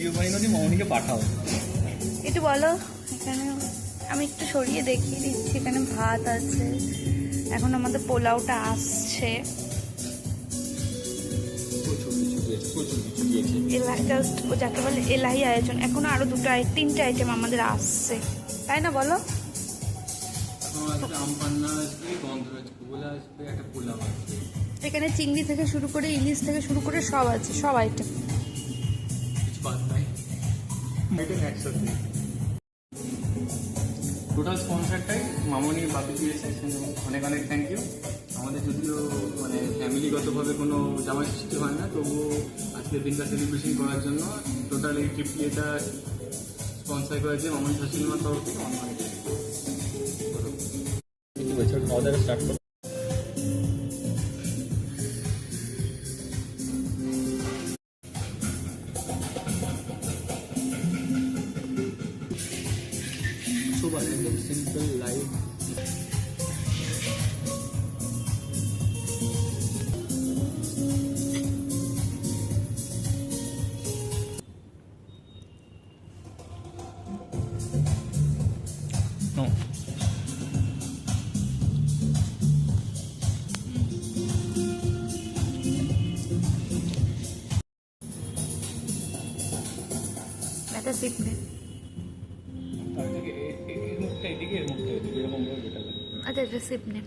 Video বানিয়ে দিই, মামনিকে পাঠাও। একটু বলো। এখানে আমি একটু সরিয়ে দেখিয়ে দিচ্ছি, এখানে ভাত আছে, এখন আমাদের পোলাওটা আসছে। জাস্ট ও যাকে বলে এলাহি আয়োজন, এখনো আরো তিনটে আইটেম আমাদের আসছে, তাই না বলো? এখানে চিংড়ি থেকে শুরু করে ইলিশ থেকে শুরু করে সব আছে, সব আইটেম। টোটাল স্পন্সারটাই মামনি বাপি দিয়েছে, অনেক অনেক থ্যাংক ইউ। আমাদের যদিও মানে ফ্যামিলিগতভাবে কোনো জামাই সৃষ্টি হয় না, তবুও আজকের দিনটা সেলিব্রেশন করার জন্য টোটাল এই ট্রিপটি এটা স্পন্সার করেছে মামনি সিনেমার তরফ থেকে। খাওয়া দাওয়া স্টার্ট করো। একদম সিম্পল লাইফ। একটা সিপ নে। তার থেকে এর মুখটা এদিকে, এর মুখটা এদিকে, এরকম ভাবে বেটার লাগে। আচ্ছা, একটা সিপ নে।